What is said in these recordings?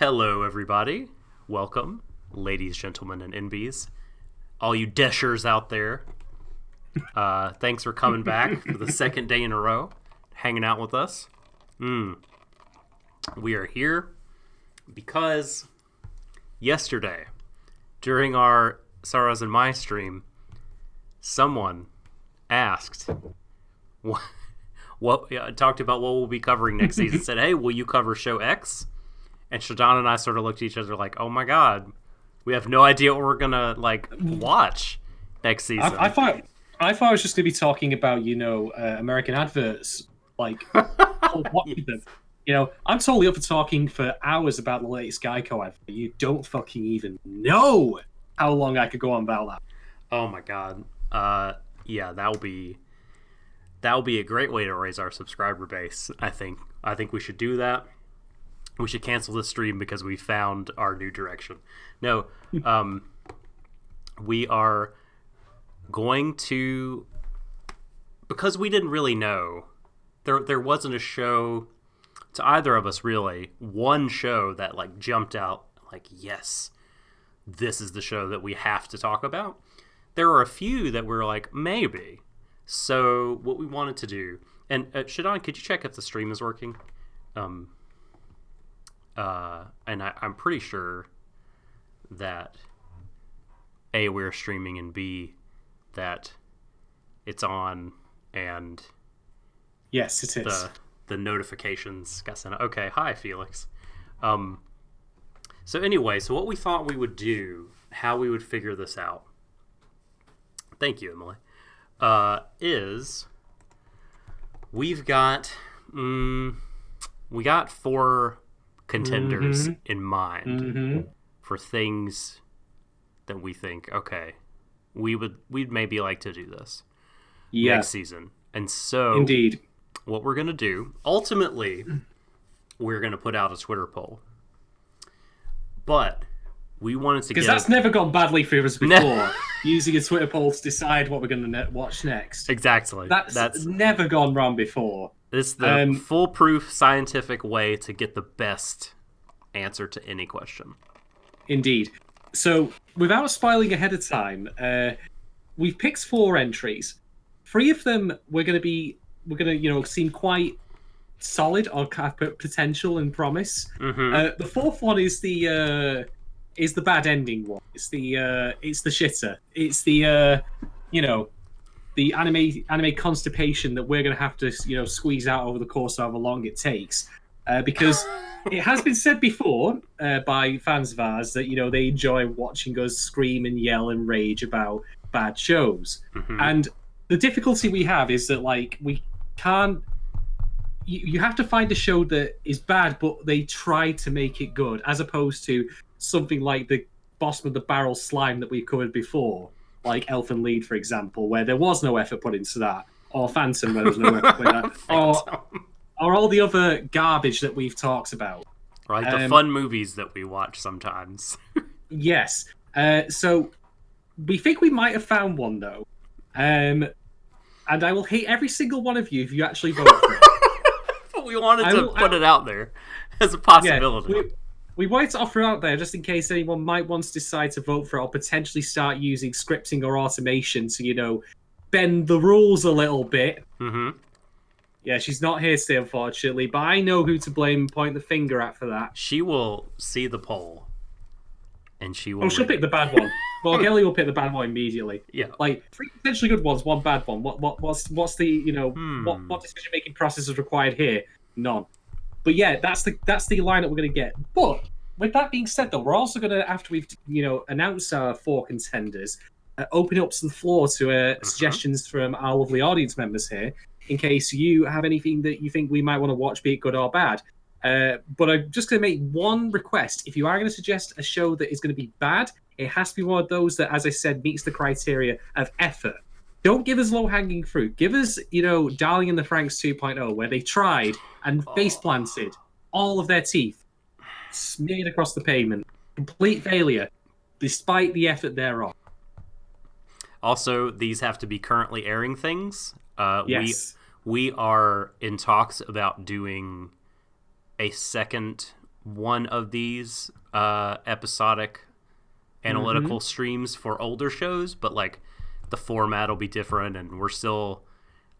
Hello, everybody. Welcome, ladies, gentlemen, and NBs. All you Deshers out there. Thanks for coming back for the second day in a row, hanging out with us. We are here because yesterday, during our Sorrows and My stream, someone asked, talked about what we'll be covering next season. Said, "Hey, will you cover show X?" And Shadon and I sort of looked at each other like, "Oh my god, we have no idea what we're gonna watch next season." I thought I was just gonna be talking about American adverts, watching them. I'm totally up for talking for hours about the latest Geico advert. You don't fucking even know how long I could go on about that. Oh my god, yeah, that will be a great way to raise our subscriber base. I think we should do that. We should cancel this stream because we found our new direction. No, we are going to, because we didn't really know. There wasn't a show to either of us, really. One show that jumped out yes, this is the show that we have to talk about. There are a few that were maybe. So what we wanted to do, and Shadon, could you check if the stream is working? And I'm pretty sure that A, we're streaming, and B, that it's on, and yes, it is. The notifications got sent out. Okay, hi Felix. So anyway, so what we thought we would do, how we would figure this out. Thank you, Emily. Is we've got we got 4 contenders in mind for things that we think, okay, we'd maybe like to do this next season. And so indeed, what we're gonna do, ultimately, we're gonna put out a Twitter poll. But we wanted to because that's never gone badly for us before. Using a Twitter poll to decide what we're going to watch next. Exactly. That's never gone wrong before. It's the foolproof scientific way to get the best answer to any question. Indeed. So, without spoiling ahead of time, we've picked 4 entries. 3 of them we're going to seem quite solid or have potential and promise. The 4th one is the bad ending one. It's the shitter. It's the the anime constipation that we're going to have to squeeze out over the course of however long it takes, because it has been said before by fans of ours that they enjoy watching us scream and yell and rage about bad shows. And the difficulty we have is that we can't. You have to find a show that is bad, but they try to make it good, as opposed to something like the Bottom of the Barrel slime that we've covered before, like Elfen Lied, for example, where there was no effort put into that, or Phantom, where there was no effort put into that, or all the other garbage that we've talked about. Right, the fun movies that we watch sometimes. Yes. So we think we might have found one, though. And I will hate every single one of you if you actually vote for it. But we wanted to put it out there as a possibility. Yeah, we wanted to offer it out there just in case anyone might want to decide to vote for it or potentially start using scripting or automation to, bend the rules a little bit. Yeah, she's not here today, unfortunately, but I know who to blame and point the finger at for that. She will see the poll, and she will... Oh, she'll pick the bad one. Well, Kelly will pick the bad one immediately. Yeah. 3 potentially good ones, 1 bad one. What's the, what decision-making process is required here? None. But yeah, that's the lineup we're going to get. But with that being said, though, we're also going to, after we've announced our 4 contenders, open it up to the floor to suggestions from our lovely audience members here, in case you have anything that you think we might want to watch, be it good or bad. But I'm just going to make one request. If you are going to suggest a show that is going to be bad, it has to be one of those that, as I said, meets the criteria of effort. Don't give us low-hanging fruit. Give us, Darling in the Franxx 2.0, where they tried and face-planted all of their teeth, smeared across the pavement. Complete failure, despite the effort thereof. Also, these have to be currently airing things. Yes. We are in talks about doing a second one of these episodic analytical streams for older shows, but like the format will be different, and we're still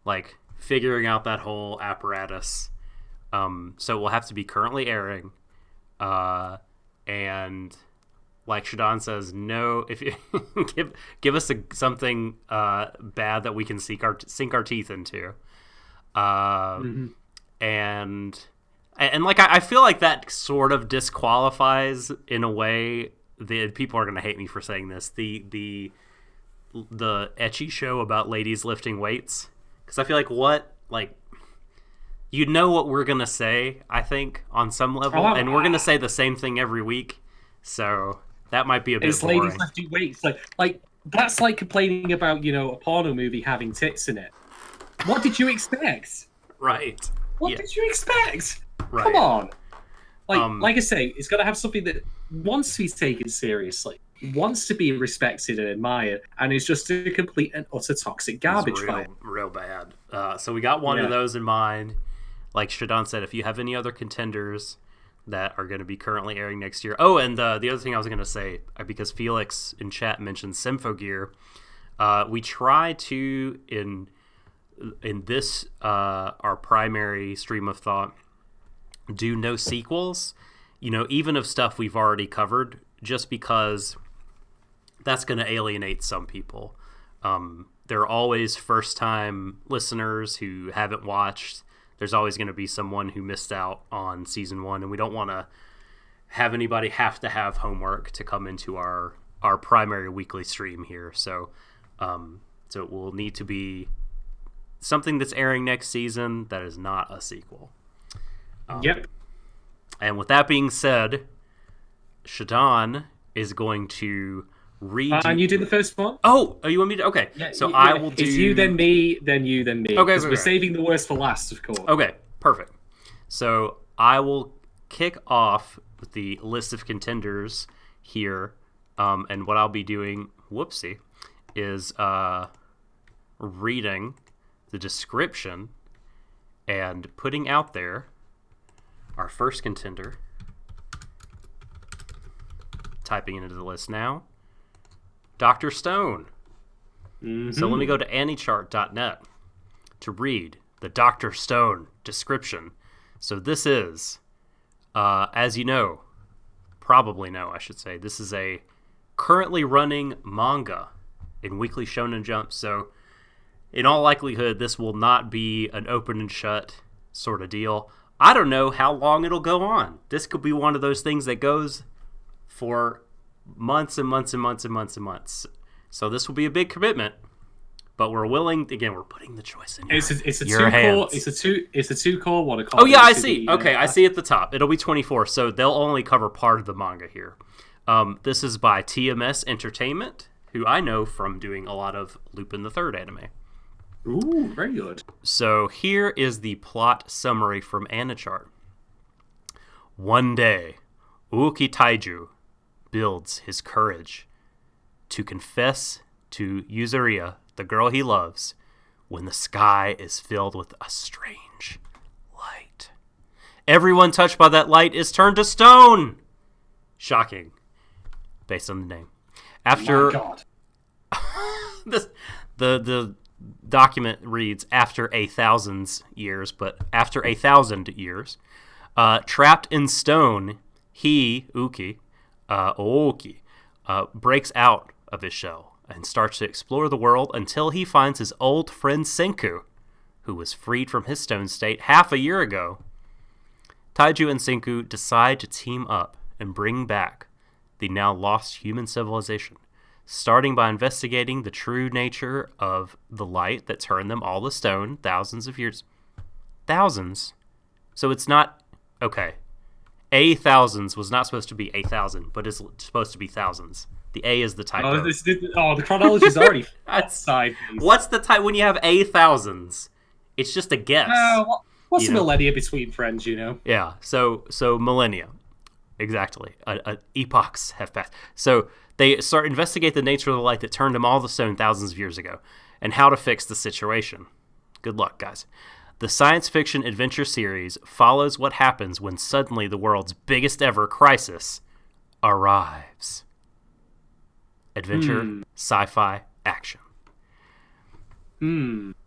like figuring out that whole apparatus. So we'll have to be currently airing, and like Shadon says, no, if you give us something bad that we can sink our teeth into, and like I feel like that sort of disqualifies in a way. The people are going to hate me for saying this. The ecchi show about ladies lifting weights, because I feel like you know what we're going to say, I think, on some level, and we're going to say the same thing every week, so that might be a bit boring. Ladies lifting weights, like that's like complaining about, you know, a porno movie having tits in it. What did you expect? Right. What did you expect? Right. Come on. Like I say, it's got to have something that wants to be taken seriously, wants to be respected and admired, and is just a complete and utter toxic garbage fire. Real bad. So we got one of those in mind. Like Shadon said, if you have any other contenders that are going to be currently airing next year. Oh, and the other thing I was going to say, because Felix in chat mentioned Symphogear, we try to, in this, our primary stream of thought, do no sequels, you know, even of stuff we've already covered, just because that's going to alienate some people. There are always first-time listeners who haven't watched. There's always going to be someone who missed out on season 1, and we don't want to have anybody have to have homework to come into our primary weekly stream here. So it will need to be something that's airing next season that is not a sequel. Yep. And with that being said, Shadon is going to read. And you did the first one? Oh, you want me to? Okay. Yeah, so I will do. It's you, then me, then you, then me. Okay. We're saving the worst for last, of course. Okay, perfect. So I will kick off with the list of contenders here. And what I'll be doing, is reading the description and putting out there our first contender. Typing into the list now. Dr. Stone. So let me go to anychart.net to read the Dr. Stone description. So this is, as you know, probably know, I should say, this is a currently running manga in Weekly Shonen Jump. So in all likelihood, this will not be an open and shut sort of deal. I don't know how long it'll go on. This could be one of those things that goes for months and months and months and months and months. So this will be a big commitment, but we're willing. Again, we're putting the choice in your hands. It's a two-core one. Oh yeah, I see. Okay, I see at the top. It'll be 24, so they'll only cover part of the manga here. This is by TMS Entertainment, who I know from doing a lot of Lupin the Third anime. Ooh, very good. So here is the plot summary from Anichart. One day, Uki Taiju builds his courage to confess to Yuzuria, the girl he loves, when the sky is filled with a strange light. Everyone touched by that light is turned to stone. Shocking, based on the name. After, oh my God. the document reads, after a 1,000 years, but after 1,000 years, trapped in stone, he, Uki, breaks out of his shell and starts to explore the world until he finds his old friend Senku, who was freed from his stone state half a year ago. Taiju and Senku decide to team up and bring back the now lost human civilization, starting by investigating the true nature of the light that turned them all to stone thousands of years. Thousands? So it's not... Okay. A thousands was not supposed to be 1,000, but it's supposed to be thousands. The A is the typo. The chronology's already outside. What's the type when you have A thousands? It's just a guess. What's the millennia between friends, you know? Yeah, so millennia. Exactly. Epochs have passed. So they start investigate the nature of the light that turned them all to stone thousands of years ago, and how to fix the situation. Good luck, guys. The science fiction adventure series follows what happens when suddenly the world's biggest ever crisis arrives. Adventure, sci-fi, action.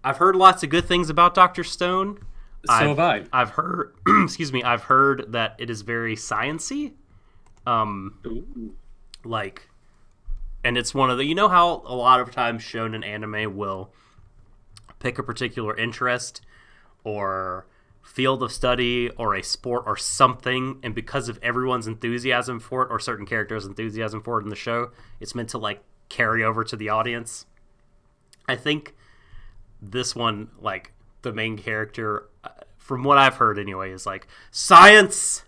I've heard lots of good things about Dr. Stone. So have I. I've heard, excuse me, I've heard that it is very science-y. Like, and it's one of the, you know how a lot of times shonen anime will pick a particular interest or field of study or a sport or something, and because of everyone's enthusiasm for it or certain characters' enthusiasm for it in the show, it's meant to like carry over to the audience. I think this one, like, the main character, from what I've heard anyway, is like, science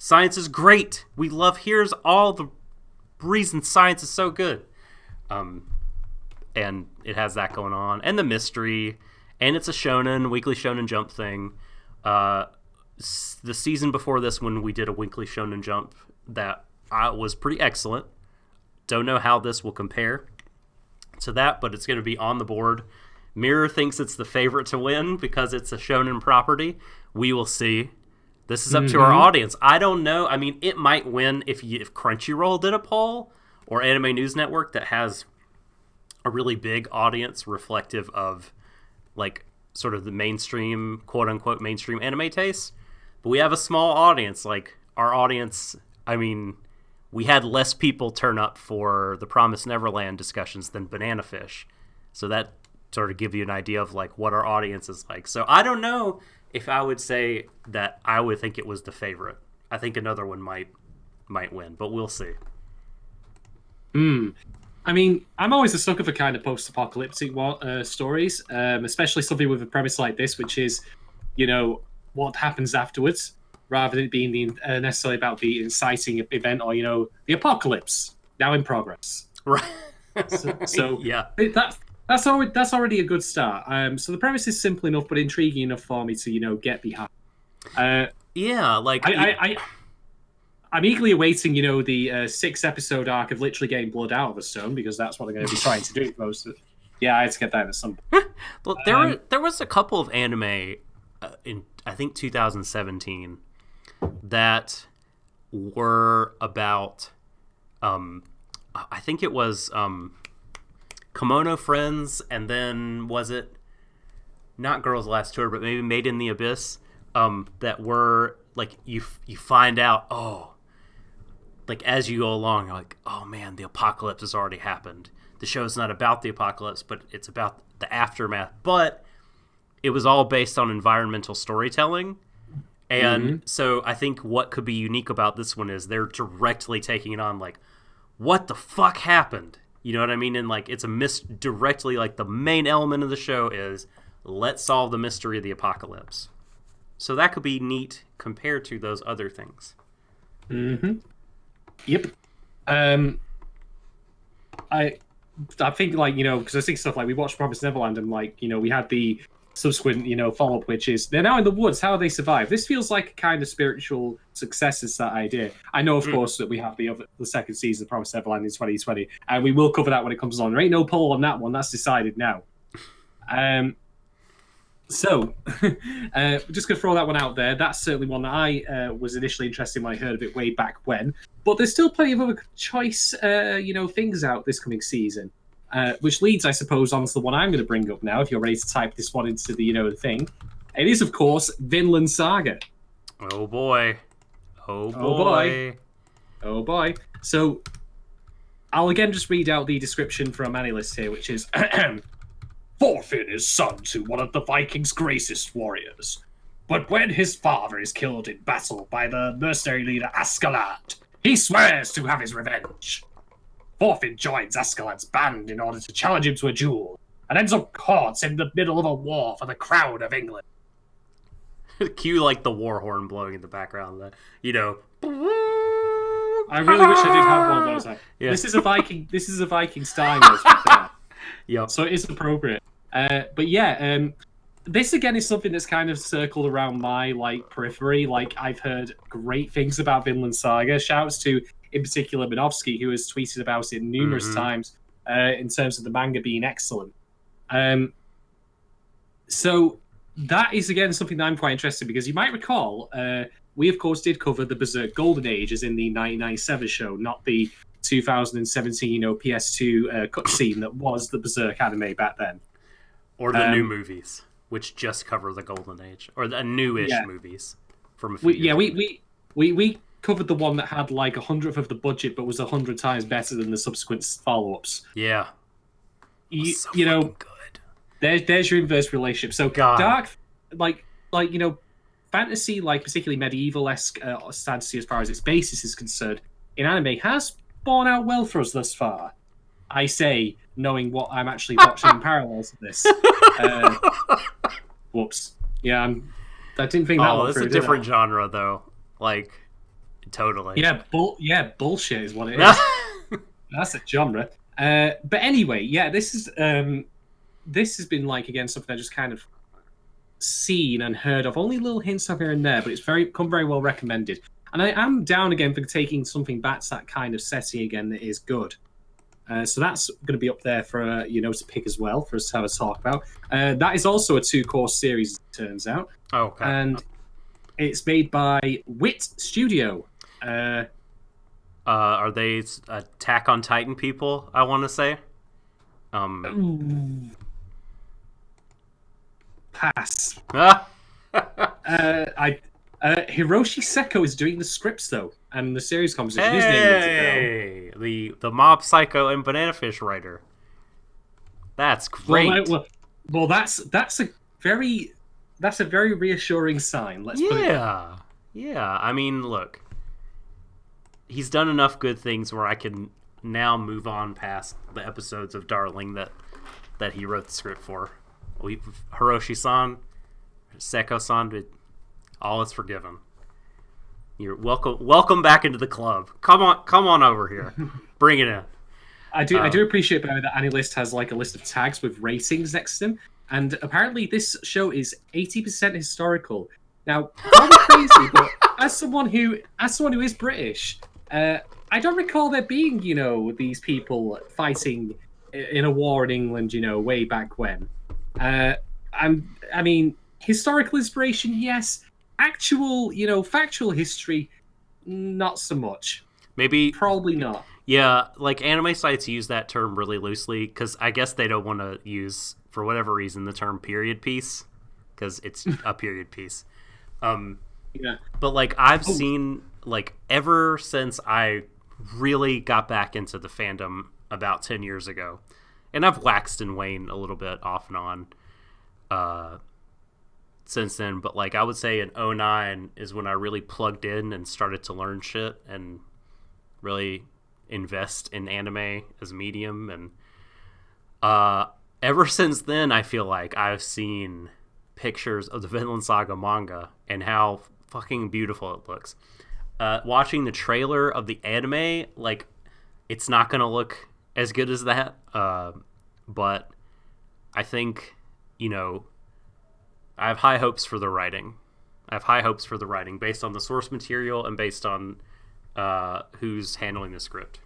is great, we love, here's all the reasons science is so good. And it has that going on, and the mystery, and it's a shonen, weekly Shonen Jump thing. The season before this, when we did a weekly Shonen Jump, that was pretty excellent. Don't know how this will compare to that, but it's going to be on the board. Mirror thinks it's the favorite to win because it's a shonen property. We will see. This is up to our audience. I don't know. I mean, it might win if Crunchyroll did a poll, or Anime News Network that has a really big audience reflective of, like, sort of the mainstream, quote-unquote mainstream anime taste. But we have a small audience. Like, our audience, I mean, we had less people turn up for the Promised Neverland discussions than Banana Fish. So that sort of give you an idea of, like, what our audience is like. So I don't know if I would say that I would think it was the favorite. I think another one might win, but we'll see. I mean, I'm always a sucker for kind of post-apocalyptic stories, especially something with a premise like this, which is, you know, what happens afterwards, rather than it being necessarily about the inciting event or, you know, the apocalypse now in progress. Right. So yeah, that's already a good start. So the premise is simple enough, but intriguing enough for me to, you know, get behind. Yeah, like I'm eagerly awaiting, you know, the 6-episode arc of literally getting blood out of a stone, because that's what they're going to be trying to do most of it. Yeah, I had to get that at some point. Well, there was a couple of anime in, I think, 2017 that were about, I think it was Kimono Friends, and then was it not Girls Last Tour, but maybe Made in the Abyss, that were like, you find out, oh, like, as you go along, you're like, oh man, the apocalypse has already happened. The show's not about the apocalypse, but it's about the aftermath. But it was all based on environmental storytelling. And so I think what could be unique about this one is they're directly taking it on, like, what the fuck happened? You know what I mean? And, like, it's directly, like, the main element of the show is, let's solve the mystery of the apocalypse. So that could be neat compared to those other things. Yep. I think, like, you know, because I think stuff like we watched Promised Neverland, and, like, you know, we had the subsequent, you know, follow-up, which is they're now in the woods. How do they survive? This feels like a kind of spiritual success is that idea. I know, of course, that we have the second season of Promised Neverland in 2020, and we will cover that when it comes on. There ain't no poll on that one. That's decided now. So, just going to throw that one out there. That's certainly one that I was initially interested in when I heard of it way back when. But there's still plenty of other choice, you know, things out this coming season. Which leads, I suppose, on to the one I'm going to bring up now, if you're ready to type this one into the, you know, the thing. It is, of course, Vinland Saga. Oh, boy. Oh, boy. Oh, boy. So, I'll again just read out the description from AniList here, which is... Thorfinn is son to one of the Vikings' greatest warriors. But when his father is killed in battle by the mercenary leader Askeladd, he swears to have his revenge. Thorfinn joins Askeladd's band in order to challenge him to a duel, and ends up caught in the middle of a war for the crown of England. Cue, like, the war horn blowing in the background, you know. I really wish I did have one of those. Yeah. This is a Viking style. Yep. So it is appropriate. But yeah, this again is something that's kind of circled around my, like, periphery. Like, I've heard great things about Vinland Saga. Shouts to, in particular, Minovsky, who has tweeted about it numerous times in terms of the manga being excellent. So that is again something that I'm quite interested in, because you might recall we of course did cover the Berserk Golden Age as in the 1997 show, not the 2017 PS2 cutscene that was the Berserk anime back then, or the new movies, which just cover the Golden Age, or the newish movies from a few years ago. We covered the one that had like 100th of the budget, but was 100 times better than the subsequent follow-ups. Yeah, you know, good. There's your inverse relationship. So dark, like fantasy, like particularly medieval-esque fantasy as far as its basis is concerned, in anime has borne out well for us thus far. I say, knowing what I'm actually watching in parallel to this. Whoops. Yeah, I didn't think that. Oh, it's a different genre, though. Like, totally. Yeah, bullshit is what it is. That's a genre. But anyway, yeah, this has been like again something I just kind of seen and heard of, only little hints of here and there, but it's come very well recommended. And I am down again for taking something back to that kind of setting again that is good. So that's going to be up there for to pick as well for us to have a talk about. That is also a 2-course series, it turns out. Oh, okay. And it's made by Wit Studio. Are they Attack on Titan people? I want to say. Pass. Hiroshi Seko is doing the scripts though, and the series composition. His name is the Mob Psycho and Banana Fish writer. That's great. Well, that's a very reassuring sign. Let's put it there. Yeah. I mean, look, he's done enough good things where I can now move on past the episodes of Darling that he wrote the script for. Hiroshi-san, Seko-san, all is forgiven. You're welcome back into the club. Come on over here. Bring it in. I do appreciate by the way that AniList has like a list of tags with ratings next to them, and apparently this show is 80% historical. Now, probably crazy, but as someone who is British, I don't recall there being these people fighting in a war in England, way back when. I mean, historical inspiration, yes. Actual, factual history, not so much. Probably not. Yeah, like anime sites use that term really loosely because I guess they don't want to use, for whatever reason, the term period piece because it's a period piece. Yeah. But like I've seen, like ever since I really got back into the fandom about 10 years ago, and I've waxed and waned a little bit off and on since then, but like I would say in 2009 is when I really plugged in and started to learn shit and really invest in anime as a medium. And ever since then, I feel like I've seen pictures of the Vinland Saga manga and how fucking beautiful it looks. Watching the trailer of the anime, like it's not gonna look as good as that, but I think I have high hopes for the writing. Based on the source material and based on who's handling the script.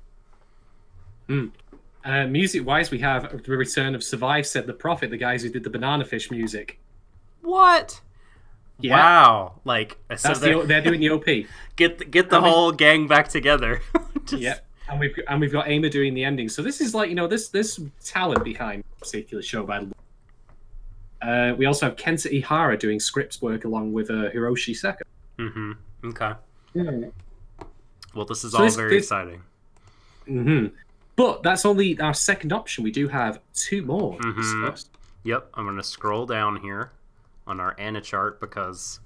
Music-wise, we have the return of Survive Said the Prophet, the guys who did the Banana Fish music. What? Yeah. Wow! Like so they're doing the OP. Get the whole gang back together. Yeah, and we've got Ama doing the ending. So this is like this talent behind this particular show. By the way, we also have Kenta Ihara doing scripts work along with Hiroshi Seko. Mm-hmm. Okay. Yeah. Well, this is all very exciting. Mm-hmm. But that's only our second option. We do have two more to discuss. Yep, I'm going to scroll down here on our Anna chart because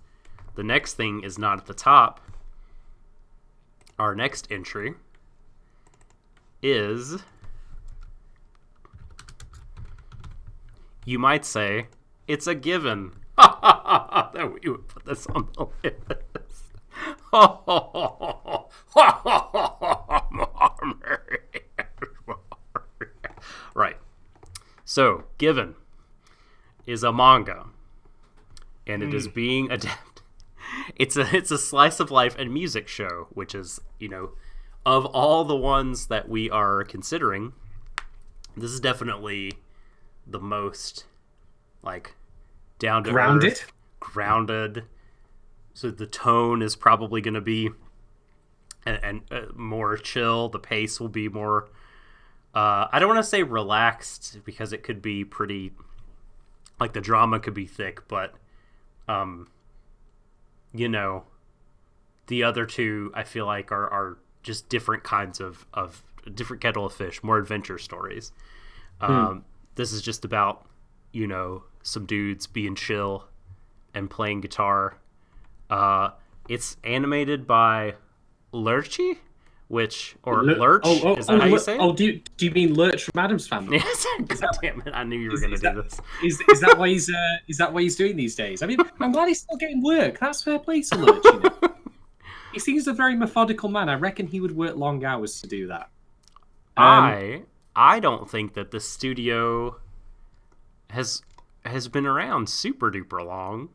the next thing is not at the top. Our next entry is, you might say, it's a given that we would put this on the list. Right. So, Given is a manga, and it is being adapted. It's a slice of life and music show, which is, of all the ones that we are considering, this is definitely the most, like, down to Grounded. earth, grounded. So the tone is probably going to be and more chill. The pace will be more. I don't want to say relaxed because it could be pretty. Like the drama could be thick, but, the other two I feel like are just different kinds of different kettle of fish, more adventure stories. This is just about, some dudes being chill and playing guitar. It's animated by Lurchy, Lurch. Is that how you say it? Oh, do you mean Lurch from Adam's Family? Yes. God damn it! I knew you were going to do this. Is that why he's doing these days? I mean, I'm glad he's still getting work. That's fair play to Lurch. He seems a very methodical man. I reckon he would work long hours to do that. I don't think that the studio has been around super duper long.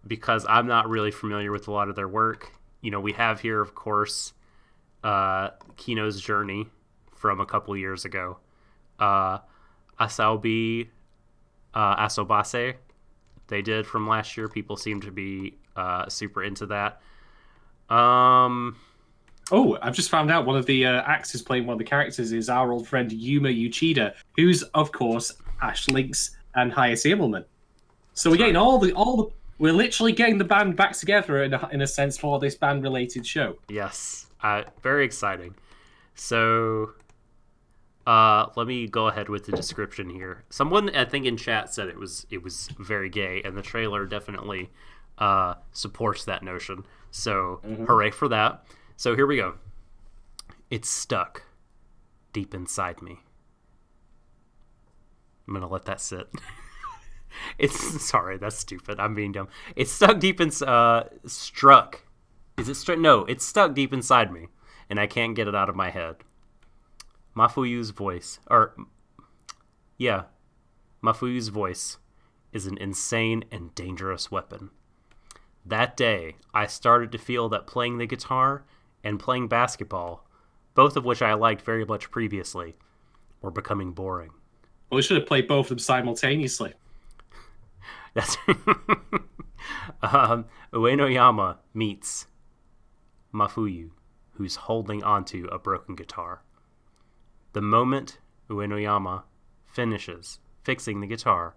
Because I'm not really familiar with a lot of their work. We have here, of course, Kino's Journey from a couple years ago. Asobi Asobase, they did from last year. People seem to be super into that. Oh, I've just found out one of the actors playing one of the characters is our old friend Yuma Uchida, who's, of course, Ash Lynx and Hayase Immelman. So we're getting all the we're literally getting the band back together in a sense for this band-related show. Yes, very exciting. So, let me go ahead with the description here. Someone, I think in chat, said it was very gay, and the trailer definitely supports that notion. So, Hooray for that. So here we go. It's stuck deep inside me. I'm gonna let that sit. Sorry, that's stupid. I'm being dumb. It's stuck deep struck. Is it struck? No, it's stuck deep inside me, and I can't get it out of my head. Mafuyu's voice is an insane and dangerous weapon. That day, I started to feel that playing the guitar and playing basketball, both of which I liked very much previously, were becoming boring. Well, we should have played both of them simultaneously. That's Uenoyama meets Mafuyu, who's holding onto a broken guitar. The moment Uenoyama finishes fixing the guitar,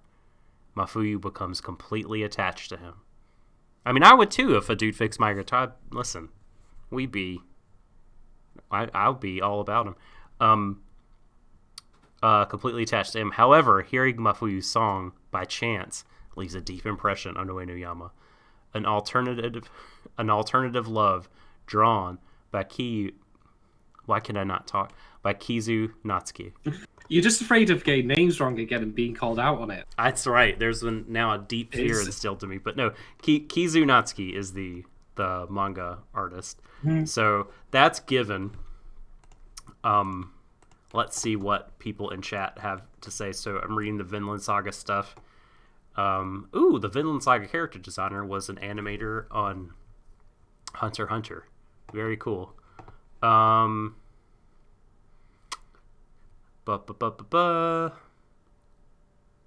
Mafuyu becomes completely attached to him. I mean, I would too if a dude fixed my guitar. Listen, I'll be all about him. Completely attached to him. However, hearing Mafuyu's song by chance leaves a deep impression on Uenoyama. An alternative love drawn by By Kizu Natsuki. You're just afraid of getting names wrong again and being called out on it. That's right. There's now a deep fear instilled to me. But no, Kizu Natsuki is the manga artist. So that's given. Let's see what people in chat have to say. So I'm reading the Vinland Saga stuff. The Vinland Saga character designer was an animator on Hunter x Hunter. Very cool.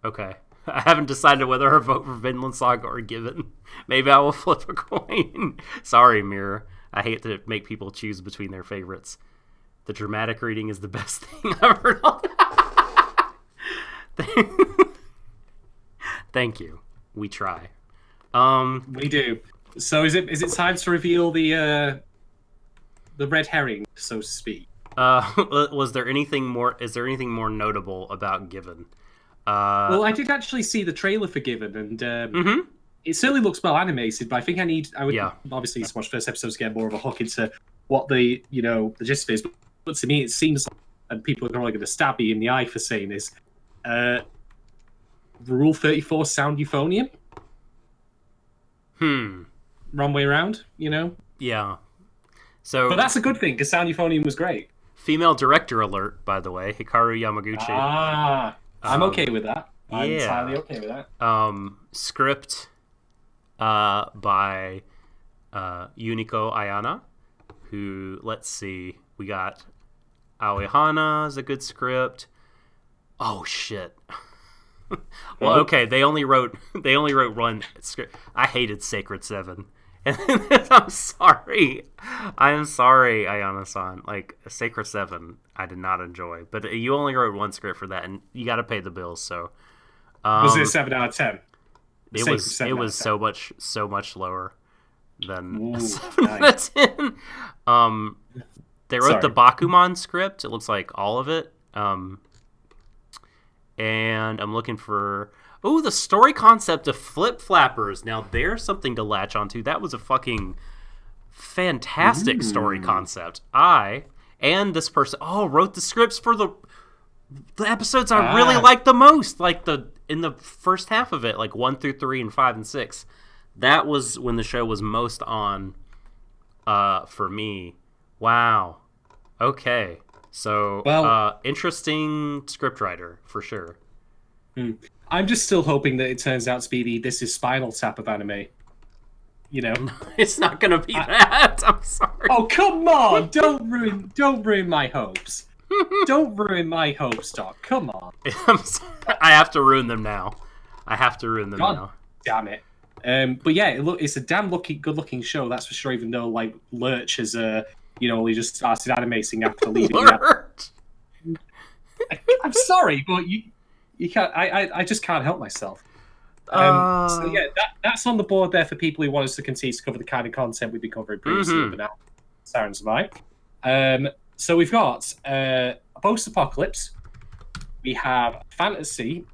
Okay. I haven't decided whether I vote for Vinland Saga or Given. Maybe I will flip a coin. Sorry, Mirror. I hate to make people choose between their favorites. The dramatic reading is the best thing I've heard of. Thank you. We try. We do. So is it time to reveal the red herring, so to speak? Was there anything more? Is there anything more notable about Given? Well, I did actually see the trailer for Given, and it certainly looks well animated. But I think I would obviously need to watch first episodes to get more of a hook into what the gist is. But to me, it seems, and people are probably going to stab me in the eye for saying this, Rule 34 sound euphonium. Wrong way around, Yeah. So, but that's a good thing because sound euphonium was great. Female director alert, by the way, Hikaru Yamaguchi. I'm okay with that. I'm yeah. entirely okay with that. Script by Unico Ayana, who, let's see, we got Aoihana is a good script. Oh, shit. Well, okay, they only wrote one script. I hated Sacred Seven. And I'm sorry, Ayana-san. Like Sacred Seven, I did not enjoy. But you only wrote one script for that, and you got to pay the bills. So, was it a 7 out of 10? It was so much lower than Ooh, a 7 out of 10. They wrote the Bakuman script. It looks like all of it. And I'm looking for the story concept of Flip Flappers. Now there's something to latch onto. That was a fucking fantastic story concept. And this person wrote the scripts for the episodes I really liked the most, like in the first half of it, like 1 through 3 and 5 and 6. That was when the show was most on for me. Wow. Okay. So, interesting scriptwriter, for sure. I'm just still hoping that it turns out to be the This Is Spinal Tap of anime. You know? It's not going to be that. I'm sorry. Oh, come on! Don't ruin my hopes. Don't ruin my hopes, Doc. Come on. I have to ruin them now. God damn it. But yeah, it's a damn good-looking show, that's for sure, even though, like, Lurch has, he just started animating after leaving. I'm sorry, but you can't. I just can't help myself. So yeah, that's on the board there for people who want us to continue to cover the kind of content we've been covering previously. But now, Sarah's mine. So we've got a post-apocalypse. We have fantasy,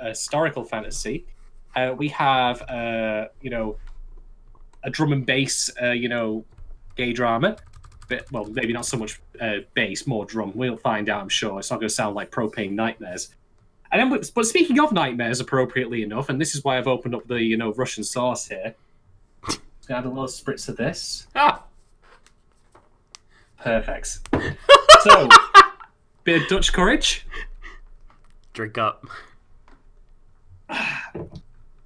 historical fantasy. We have a drum and bass, gay drama. But, well, maybe not so much bass, more drum. We'll find out, I'm sure. It's not going to sound like Propane Nightmares. And then, but speaking of nightmares, appropriately enough, and this is why I've opened up the Russian sauce here. Just gonna add a little spritz of this. Perfect. So, bit of Dutch courage. Drink up.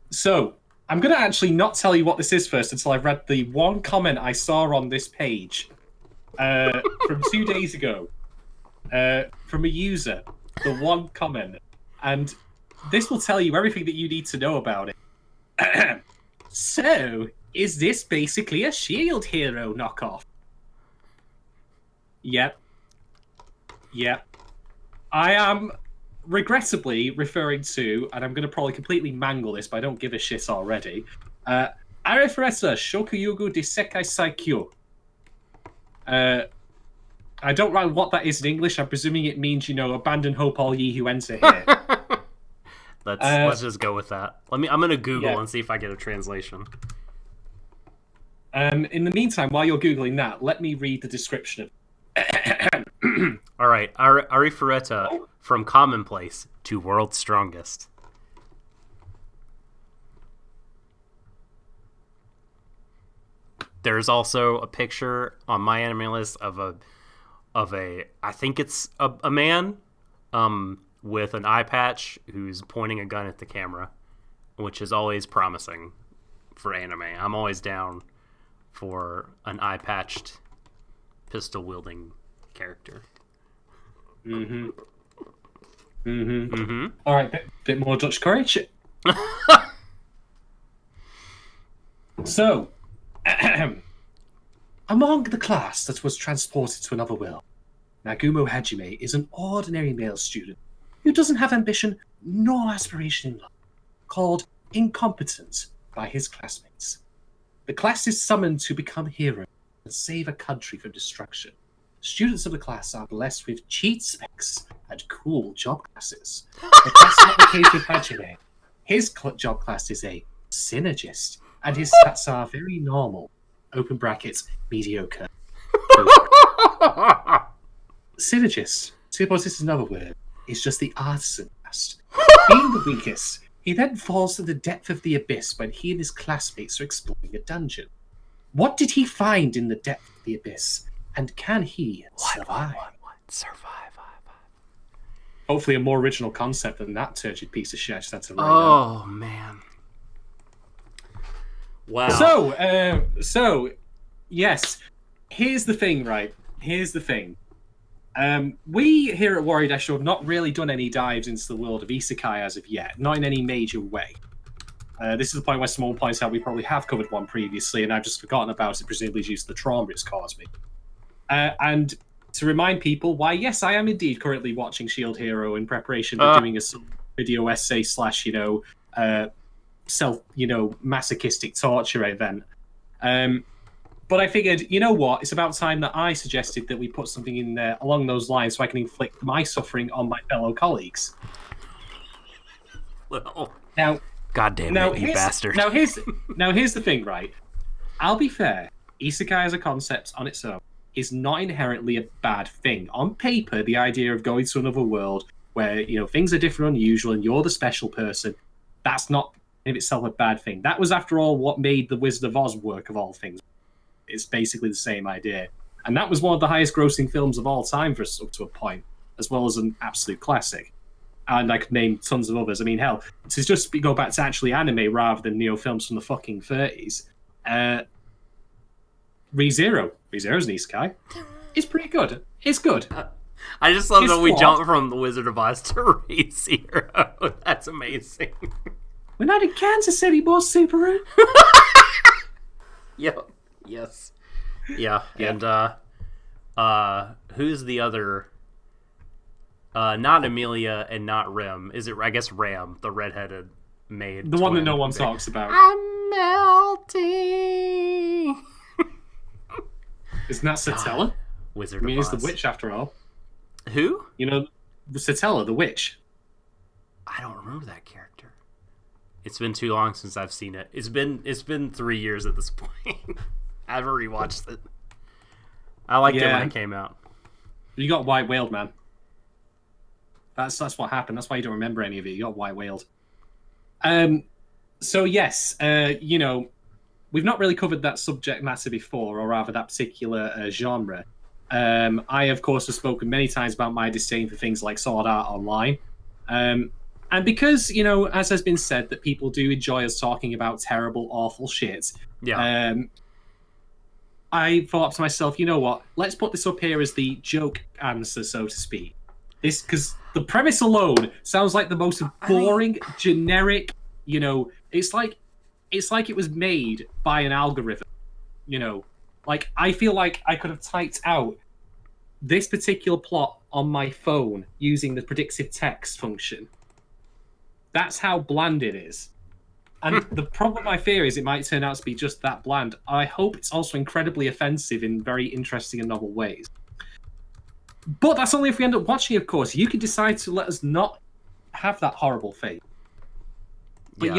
So, I'm gonna actually not tell you what this is first until I've read the one comment I saw on this page from 2 days ago from a user. The one comment. And this will tell you everything that you need to know about it. So, is this basically a Shield Hero knockoff? Yep. I am regrettably referring to, and I'm going to probably completely mangle this, but I don't give a shit already, Arefureta Shokuyugu Desekai Saikyo. I don't know what that is in English. I'm presuming it means, abandon hope all ye who enter here. Let's just go with that. I'm gonna Google and see if I get a translation. In the meantime, while you're Googling that, let me read the description of All right, Arifureta from commonplace to world's strongest. There's also a picture on my anime list of a I think it's a man with an eye patch who's pointing a gun at the camera, which is always promising for anime. I'm always down for an eye patched pistol wielding character. All right, bit more Dutch courage. So, among the class that was transported to another world, Nagumo Hajime is an ordinary male student who doesn't have ambition nor aspiration in life, called incompetent by his classmates. The class is summoned to become heroes and save a country from destruction. Students of the class are blessed with cheat specs and cool job classes. The class application of Hajime, his job class is a synergist, and his stats are very normal. Open brackets, mediocre. Synergist, to suppose this is another word, is just the artisan class. Being the weakest, he then falls to the depth of the abyss when he and his classmates are exploring a dungeon. What did he find in the depth of the abyss? And can he survive? Survive. Hopefully a more original concept than that turgid piece of shit I just had to write down. Man. Wow. So, yes. Here's the thing, right? Here's the thing. We here at Warui Deshou have not really done any dives into the world of isekai as of yet, not in any major way. This is the point where someone points out we probably have covered one previously, and I've just forgotten about it, presumably due to the trauma it's caused me. And to remind people why, yes, I am indeed currently watching Shield Hero in preparation for doing a video essay / self, masochistic torture event. But I figured, you know what? It's about time that I suggested that we put something in there along those lines so I can inflict my suffering on my fellow colleagues. Well, now, God damn it, you bastard. Now here's the thing, right? I'll be fair. Isekai as a concept on its own is not inherently a bad thing. On paper, the idea of going to another world where things are different, unusual, and you're the special person, that's not in itself a bad thing. That was, after all, what made the Wizard of Oz work, of all things. It's basically the same idea. And that was one of the highest grossing films of all time for us up to a point, as well as an absolute classic. And I could name tons of others. I mean, hell, to just go back to actually anime rather than films from the fucking 30s. ReZero. ReZero's an isekai. It's pretty good. It's good. I just love that we jump from The Wizard of Oz to ReZero. That's amazing. We're not in Kansas anymore, Subaru. Yep. Yes. Yeah. And who's the other? Not Amelia and not Rem. Is it? I guess Ram, the redheaded maid. The one that no one talks about. I'm melting. Isn't that Satella? Wizard of Oz. He's the witch after all. Who? Satella, the witch. I don't remember that character. It's been too long since I've seen it. It's been 3 years at this point. I've rewatched it. I liked it when it came out. You got white whaled, man. That's what happened. That's why you don't remember any of it. You got white whaled. So yes, we've not really covered that subject matter before, or rather that particular genre. I, of course, have spoken many times about my disdain for things like Sword Art Online. And because, as has been said, that people do enjoy us talking about terrible, awful shit. Yeah. I thought to myself, you know what? Let's put this up here as the joke answer, so to speak. Because the premise alone sounds like the most boring, generic. It's like it was made by an algorithm. I feel like I could have typed out this particular plot on my phone using the predictive text function. That's how bland it is. And the problem I fear is it might turn out to be just that bland. I hope it's also incredibly offensive in very interesting and novel ways. But that's only if we end up watching, of course. You can decide to let us not have that horrible fate. But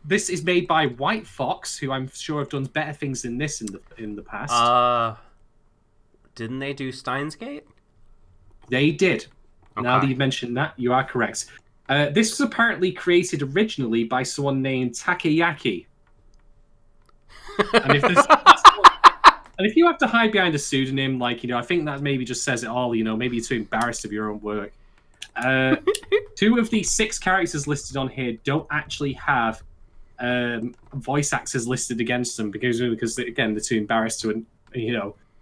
this is made by White Fox, who I'm sure have done better things than this in the past. Didn't they do Steins Gate? They did. Okay. Now that you've mentioned that, you are correct. This was apparently created originally by someone named Takeyaki. And if you have to hide behind a pseudonym, I think that maybe just says it all. Maybe you're too embarrassed of your own work. 2 of the 6 characters listed on here don't actually have voice actors listed against them because again, they're too embarrassed to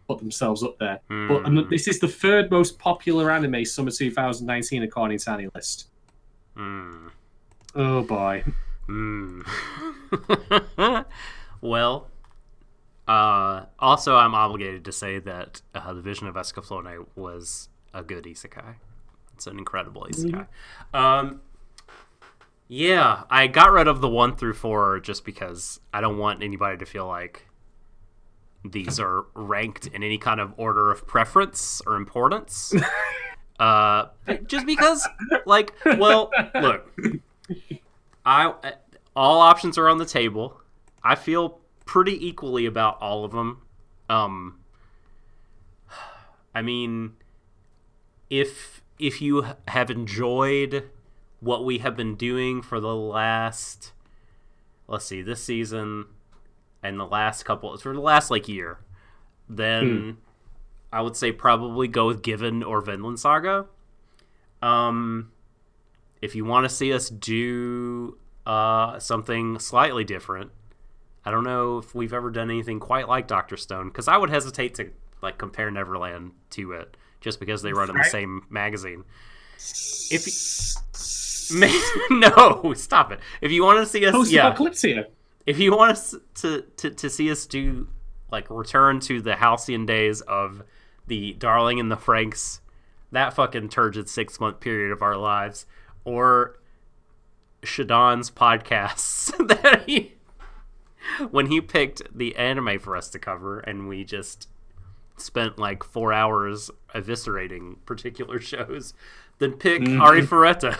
put themselves up there. But this is the 3rd most popular anime summer 2019 according to AniList. Oh boy. Well, also I'm obligated to say that the Vision of Escaflowne was a good isekai. It's an incredible isekai. Yeah, I got rid of the 1 through 4 just because I don't want anybody to feel like these are ranked in any kind of order of preference or importance. Just because, look, all options are on the table. I feel pretty equally about all of them. I mean, if you have enjoyed what we have been doing for the last, this season and the last couple, for the last year, then I would say probably go with Given or Vinland Saga. If you want to see us do something slightly different, I don't know if we've ever done anything quite like Dr. Stone, because I would hesitate to like compare Neverland to it just because they run in the same magazine. If no, stop it. If you want to see us, Post-apocalypsia. If you want us to see us do like return to the halcyon days of the Darling and the Franks, that fucking turgid 6-month period of our lives, or Shadon's podcasts that when he picked the anime for us to cover, and we just spent like 4 hours eviscerating particular shows, then pick Ari Ferretta.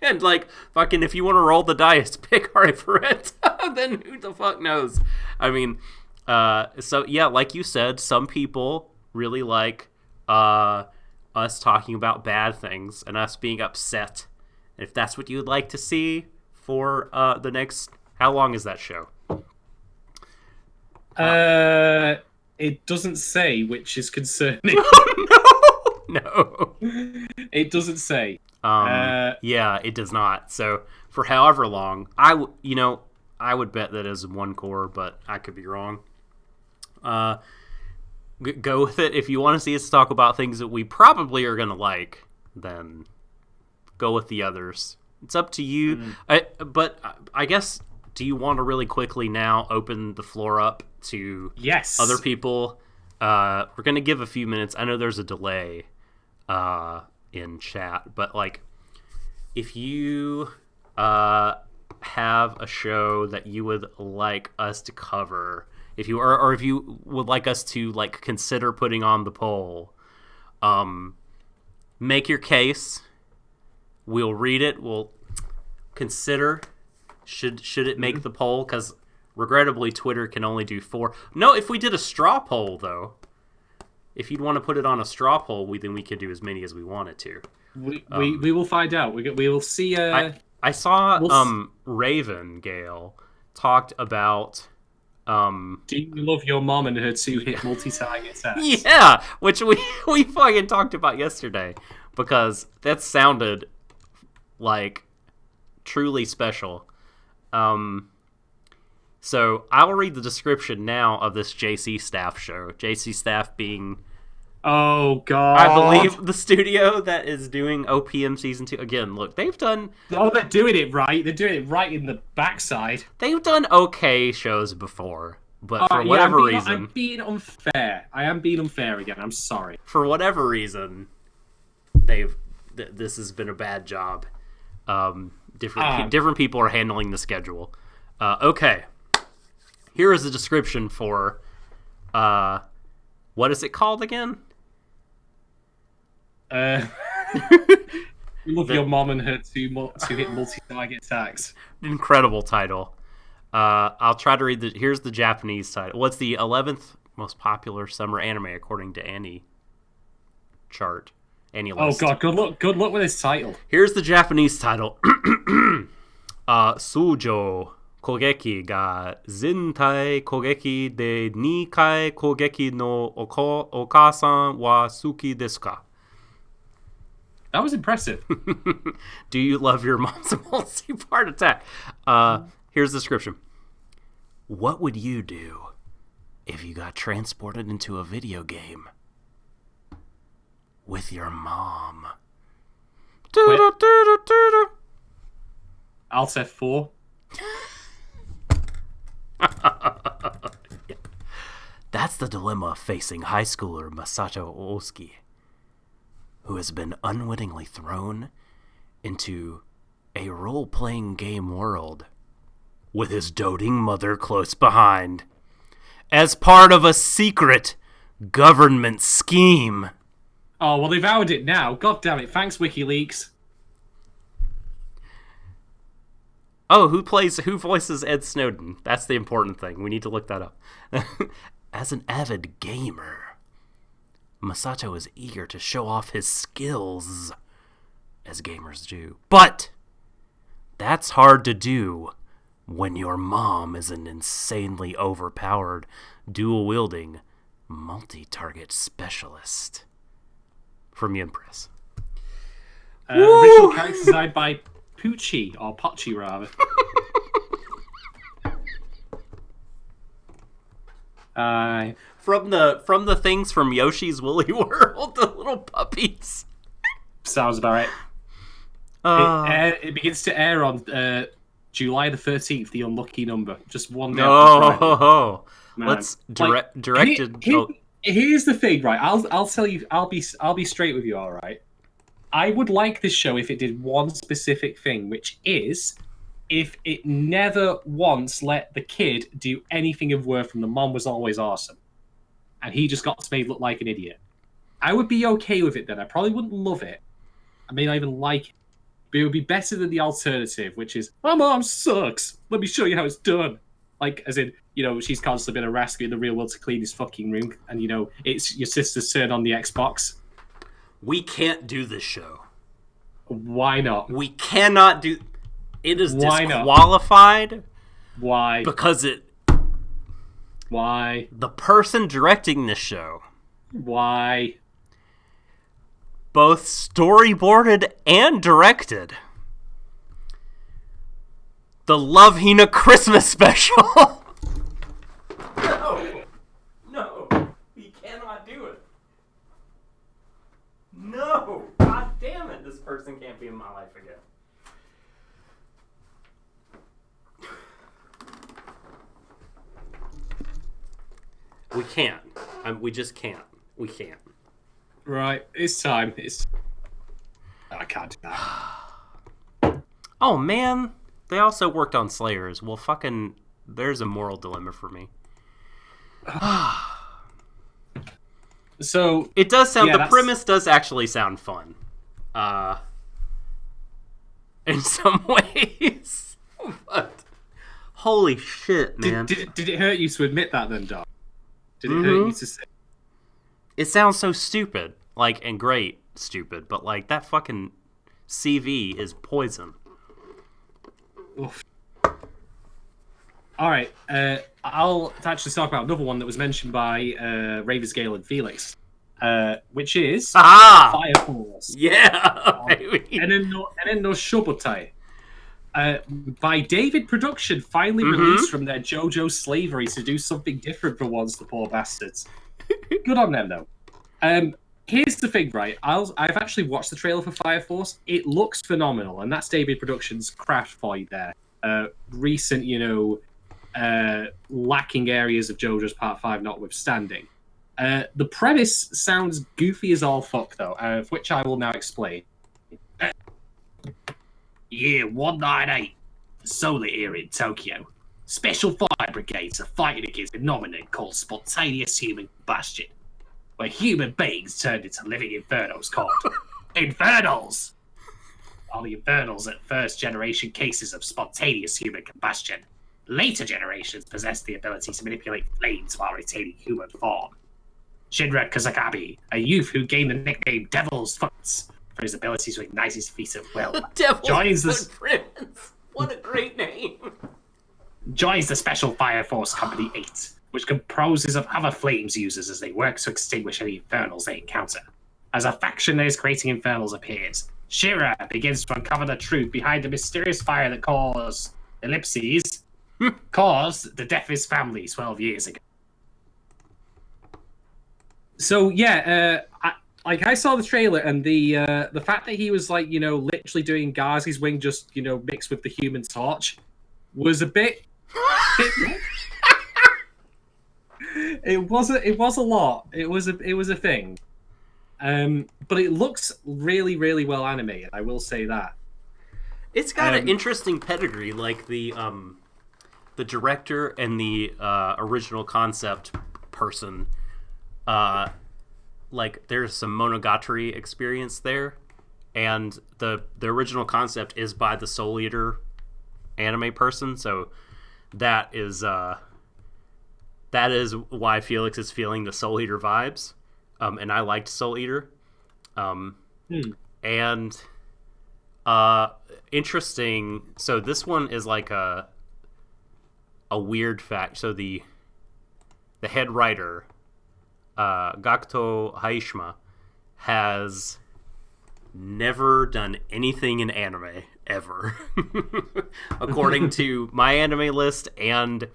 And like, fucking, if you want to roll the dice, pick Ari Ferretta, then who the fuck knows? I mean, so yeah, like you said, some people really like us talking about bad things and us being upset. If that's what you would like to see for the next, how long is that show? It doesn't say, which is concerning. No. It doesn't say. Yeah, it does not. So for however long, I would bet that is one core, but I could be wrong. Go with it. If you want to see us talk about things that we probably are going to like, then go with the others. It's up to you. But I guess, do you want to really quickly now open the floor up to other people? We're going to give a few minutes. I know there's a delay in chat, but like, if you have a show that you would like us to cover, if you or if you would like us to like consider putting on the poll, make your case. We'll read it. We'll consider should it make the poll, because regrettably Twitter can only do 4. No, if we did a straw poll though, if you'd want to put it on a straw poll, then we could do as many as we wanted to. We will find out. We will see. I saw Raven Gale talked about. Do you love your mom and her 2-hit multi-target attacks? Yeah, which we fucking talked about yesterday, because that sounded like truly special. So I'll read the description now of this JC Staff show. JC Staff being, oh god, I believe the studio that is doing OPM season 2. Again, look, they've done. Oh, they're doing it right. They're doing it right in the backside. They've done okay shows before, but for whatever reason, I'm being unfair. I am being unfair again. I'm sorry. For whatever reason, this has been a bad job. Different people are handling the schedule. Okay. Here is a description for, what is it called again? You love your mom and her 2-hit multi-target attacks. Incredible title. I'll try to read here's the Japanese title. What's the 11th most popular summer anime according to Annie chart? Annie list. Oh god, good luck with this title. Here's the Japanese title. Sujo Kogeki ga zentai kogeki de nikai kogeki no okasan wa suki desu ka? That was impressive. Do you love your mom's multi-part attack? Here's the description. What would you do if you got transported into a video game with your mom? Alt F4. That's the dilemma facing high schooler Masato Osuki, who has been unwittingly thrown into a role-playing game world with his doting mother close behind, as part of a secret government scheme. Oh, well, they've outed it now. God damn it. Thanks, WikiLeaks. Oh, who voices Ed Snowden? That's the important thing. We need to look that up. As an avid gamer, Masato is eager to show off his skills, as gamers do. But that's hard to do when your mom is an insanely overpowered, dual-wielding, multi-target specialist. From Yimpress. Original character designed by Pucci, or Pochi rather. From the things from Yoshi's Woolly World, the little puppies. Sounds about right. It begins to air on July the 13th, the unlucky number. Just one day. Oh, let's directed. Here's the thing, right? I'll tell you. I'll be straight with you. All right. I would like this show if it did one specific thing, which is if it never once let the kid do anything of worth, and the mom was always awesome, and he just got made look like an idiot. I would be okay with it then. I probably wouldn't love it. I may not even like it. But it would be better than the alternative, which is, my mom sucks. Let me show you how it's done. Like, as in, she's constantly been harassed in the real world to clean his fucking room. And, it's your sister's turn on the Xbox. We can't do this show. Why not? We cannot do... It is disqualified. Why? Because Why? The person directing this show... Why? Both storyboarded and directed the Love Hina Christmas special. No, we cannot do it. No, god damn it, this person can't be in my life again. We can't. We just can't. We can't. Right, it's time. I can't do that. Oh, man. They also worked on Slayers. Well, fucking... There's a moral dilemma for me. So... It does sound... the premise does actually sound fun. In some ways. But... Holy shit, man. Did it hurt you to admit that, then, Doc? Did it hurt you to say... It sounds so stupid, and great stupid, but, that fucking CV is poison. Oof. Alright, I'll actually talk about another one that was mentioned by Raversgale and Felix, which is Fire Force. Yeah, baby. Enen no Shobutai. By David Production, finally released from their JoJo slavery to do something different for once, the poor bastards. Good on them, though. Here's the thing, right? I've actually watched the trailer for Fire Force. It looks phenomenal, and that's David Production's craft for you there. Recent, lacking areas of JoJo's Part 5 notwithstanding. The premise sounds goofy as all fuck, though, which I will now explain. Year 198, solar era in Tokyo. Special fire brigades are fighting against a phenomenon called spontaneous human combustion, where human beings turned into living infernos called Infernals. While the Infernals are first-generation cases of spontaneous human combustion, later generations possess the ability to manipulate flames while retaining human form. Shinra Kusakabe, a youth who gained the nickname Devil's Footprints for his ability to ignite his feet at will, Devil's Footprints. What a great name. Joins the Special Fire Force Company 8, which composes of other flames users as they work to extinguish any infernals they encounter. As a faction that is creating infernals appears, Shira begins to uncover the truth behind the mysterious fire that caused the death of his family 12 years ago. So yeah, I saw the trailer, and the fact that he was literally doing Gazi's wing just mixed with the Human Torch was a bit. It was a lot. It was a thing. But it looks really, really well animated. I will say that. It's got an interesting pedigree, like the director and the original concept person. There's some Monogatari experience there, and the original concept is by the Soul Eater anime person, so that is why Felix is feeling the Soul Eater vibes, and I liked Soul Eater, and interesting. So this one is like a weird fact. So the head writer, Gakuto Haishima, has never done anything in anime ever, according to my anime list and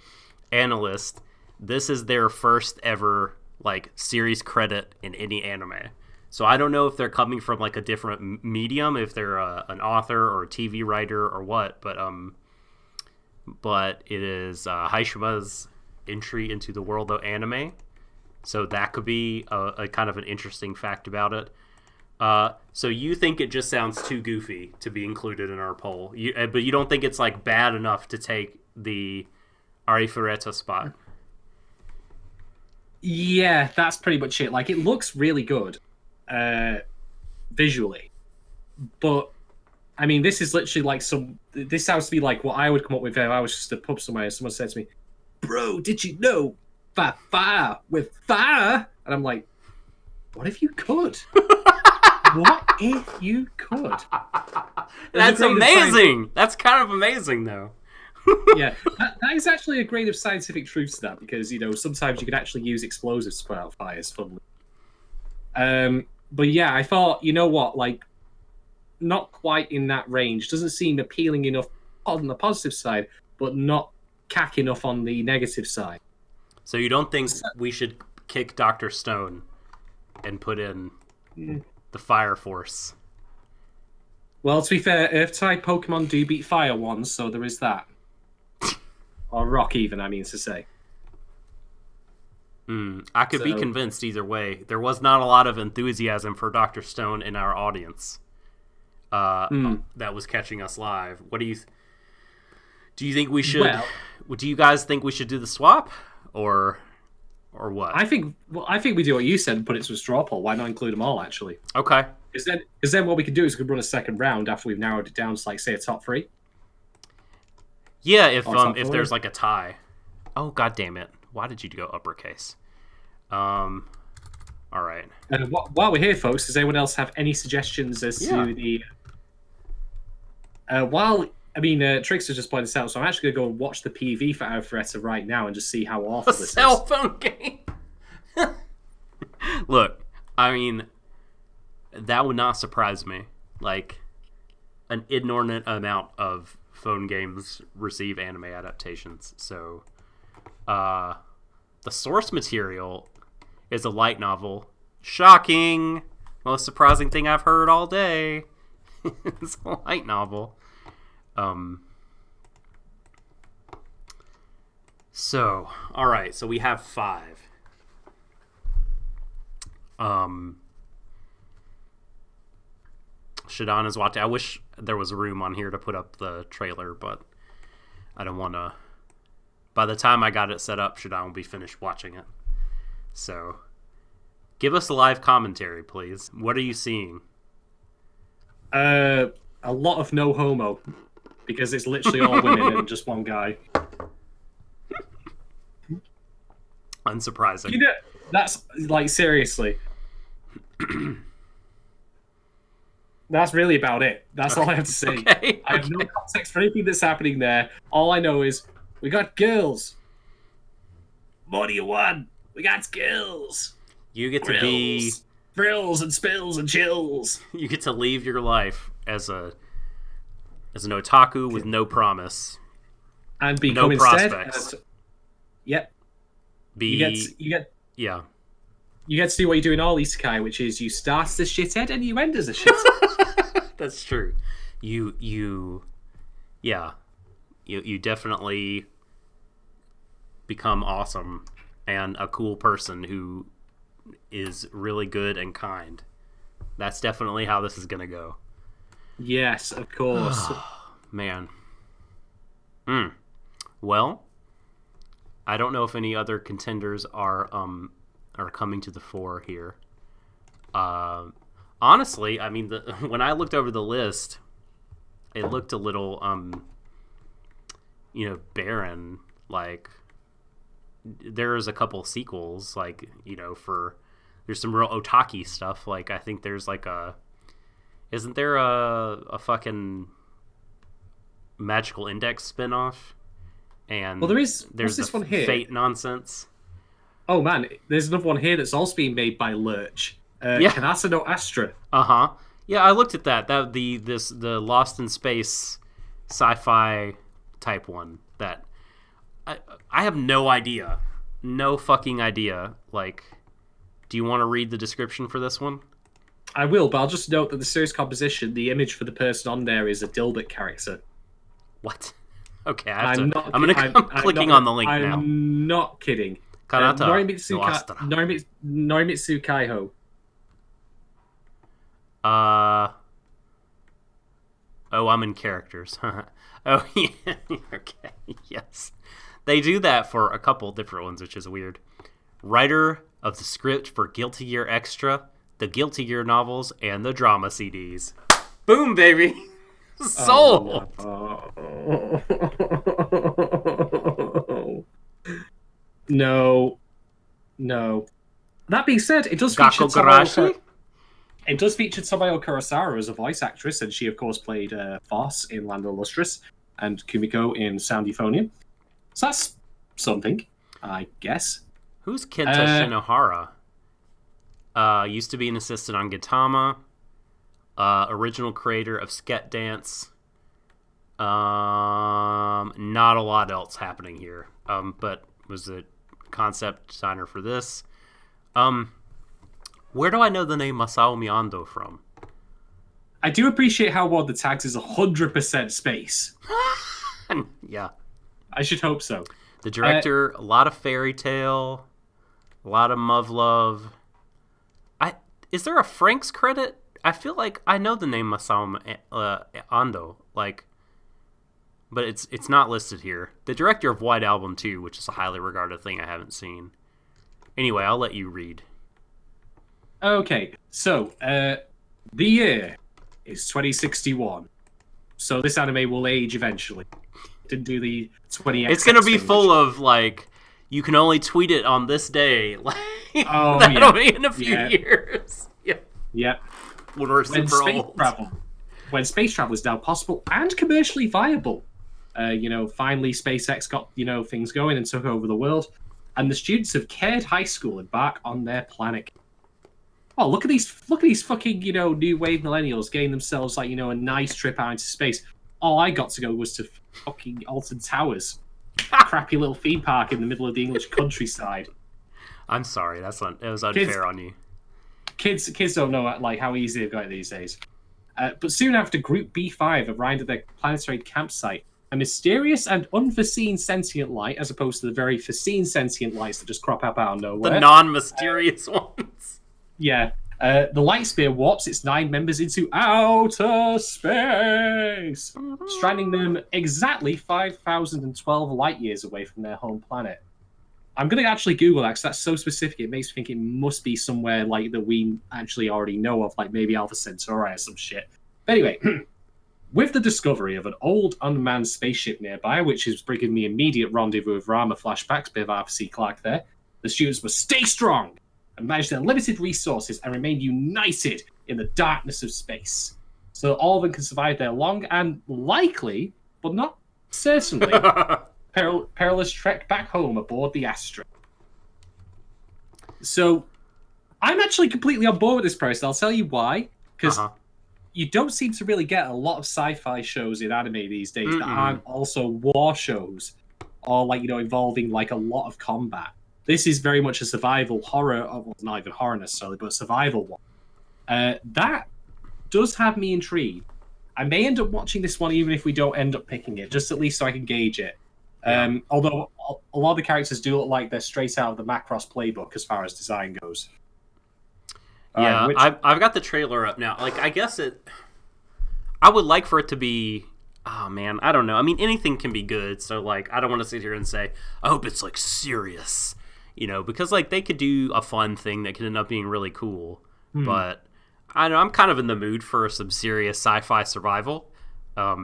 analyst. this is their first ever like series credit in any anime. So I don't know if they're coming from like a different medium, if they're an author or a TV writer or what, but it is Haishima's entry into the world of anime. So that could be a kind of an interesting fact about it. So you think it just sounds too goofy to be included in our poll, but you don't think it's like bad enough to take the Arifureta spot? Yeah, that's pretty much it. Like, it looks really good visually, but I mean, this is literally like this sounds to be like what I would come up with if I was just at a pub somewhere and someone said to me, "Bro, did you know fire with fire?" And I'm like, what if you could? What if you could? That's amazing. That's kind of amazing, though. Yeah, that is actually a grain of scientific truth to that, because, sometimes you can actually use explosives to put out fires, funnily. But yeah, I thought, you know what, like, not quite in that range. Doesn't seem appealing enough on the positive side, but not cack enough on the negative side. So you don't think we should kick Dr. Stone and put in the Fire Force? Well, to be fair, Earth-type Pokemon do beat Fire ones, so there is that. Or Rock, even, I mean to say. I could be convinced either way. There was not a lot of enthusiasm for Dr. Stone in our audience that was catching us live. What do you think we should... do you guys think we should do the swap? Or what? I think we do what you said and put it to a straw poll. Why not include them all, actually? Okay. Because then what we could do is we could run a second round after we've narrowed it down to, like, say, a top 3. Yeah, if there's like a tie. Oh, god damn it. Why did you go uppercase? All right. And while we're here, folks, does anyone else have any suggestions as to the... Trickster just pointed this out, so I'm actually going to go and watch the PV for Arifureta right now and just see how awful this is. A cell phone game! Look, I mean, that would not surprise me. Like, an inordinate amount of phone games receive anime adaptations. So, the source material is a light novel. Shocking! Most surprising thing I've heard all day. It's a light novel. So, alright, so we have 5. Shadon is watching. I wish there was room on here to put up the trailer, but I don't want to. By the time I got it set up, Shadon will be finished watching it. So, give us a live commentary, please. What are you seeing? A lot of no homo, because it's literally all women and just one guy. Unsurprising. That's, like, seriously. That's really about it. That's all I have to say. Okay. I have no context for anything that's happening there. All I know is, we got girls. What do you want? We got girls. You get to be... Frills and spills and chills. You get to leave your life as an otaku with no promise. And become no instead... prospects. Yep. Yeah. You get to do what you do in all isekai, which is you start as a shithead and you end as a shithead. That's true. You definitely become awesome and a cool person who is really good and kind. That's definitely how this is gonna go. Yes, of course. Man. Well, I don't know if any other contenders are coming to the fore here. Honestly, I mean, when I looked over the list, it looked a little, barren. Like, there's a couple sequels, like, there's some real otaki stuff. Like, I think there's like isn't there a fucking Magical Index spinoff? And well, there's this one here. Fate nonsense. Oh man, there's another one here that's also being made by Lurch. Kanasa no Astra. Yeah, I looked at that. The Lost in Space sci-fi type one. That I have no idea no fucking idea. Like, do you want to read the description for this one? I will, but I'll just note that the series composition, the image for the person on there is a Dilbert character. What? Okay, I'm clicking on the link now. I'm not kidding. Kanata Norimitsu Kaiho. Oh, I'm in characters. Oh, yeah. Okay, yes. They do that for a couple different ones, which is weird. Writer of the script for Guilty Gear Extra, the Guilty Gear novels, and the drama CDs. Boom, baby! Sold! Oh, no. That being said, it does feature Tomoyo Kurosawa as a voice actress, and she, of course, played Foss in Land of the Lustrous and Kumiko in Sound Euphonium. So that's something, I guess. Who's Kenta Shinohara? Used to be an assistant on Gintama. Original creator of Sket Dance. Not a lot else happening here. But was a concept designer for this. Where do I know the name Masao Miyando from? I do appreciate how well the tags is 100% space. Yeah. I should hope so. The director, a lot of Fairy Tail, a lot of Muv-Luv. Is there a Frank's credit? I feel like I know the name Masao Ando, but it's not listed here. The director of White Album 2, which is a highly regarded thing I haven't seen. Anyway, I'll let you read. Okay, so the year is 2061. So this anime will age eventually. Didn't do the 20XX. It's gonna be full of you can only tweet it on this day. That'll be in a few years. Yep. When we're super old. When space travel is now possible and commercially viable. Finally SpaceX got things going and took over the world, and the students of Caird High School embark on their planet. Oh, look at these fucking new wave millennials getting themselves a nice trip out into space. All I got to go was to fucking Alton Towers, crappy little theme park in the middle of the English countryside. I'm sorry, it was unfair on you. Kids don't know how easy they've got it these days. But soon after Group B5 arrived at their planetary campsite, a mysterious and unforeseen sentient light, as opposed to the very foreseen sentient lights that just crop up out of nowhere. The non-mysterious ones. Yeah. The light spear warps its 9 members into outer space, stranding them exactly 5,012 light years away from their home planet. I'm going to actually Google that because that's so specific. It makes me think it must be somewhere that we actually already know of, maybe Alpha Centauri or some shit. But anyway, with the discovery of an old unmanned spaceship nearby, which is bringing me immediate rendezvous with Rama flashbacks, bit of Arthur C. Clarke there, the students must stay strong and manage their limited resources and remain united in the darkness of space, so that all of them can survive their long and likely, but not certainly, perilous trek back home aboard the Astra. So, I'm actually completely on board with this premise, and I'll tell you why. Because you don't seem to really get a lot of sci-fi shows in anime these days that aren't also war shows, or involving a lot of combat. This is very much a survival horror, well, not even horror necessarily, but a survival one. That does have me intrigued. I may end up watching this one even if we don't end up picking it, just at least so I can gauge it. Although a lot of the characters do look like they're straight out of the Macross playbook as far as design goes. Yeah, I've got the trailer up now. I guess I would like for it to be... Oh, man, I don't know. I mean, anything can be good, so, I don't want to sit here and say, I hope it's, serious. Because, they could do a fun thing that could end up being really cool. But, I don't know, I'm kind of in the mood for some serious sci-fi survival. But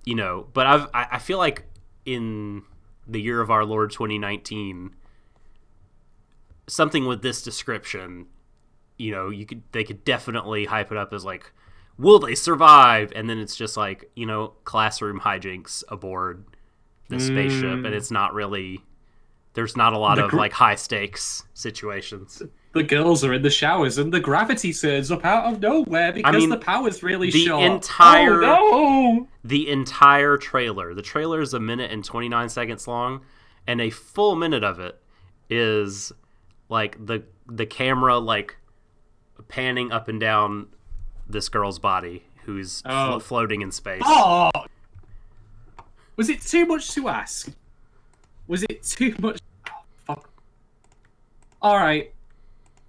I feel like in the year of our Lord 2019, something with this description, they could definitely hype it up as, will they survive? And then it's just classroom hijinks aboard the spaceship, and it's not really... There's not a lot of high stakes situations. The girls are in the showers and the gravity turns up out of nowhere because the power's really short. The entire trailer. The trailer is 1 minute and 29 seconds long, and a full minute of it is like the camera like panning up and down this girl's body who's floating in space. Oh, was it too much to ask? Was it too much? Oh, fuck. All right,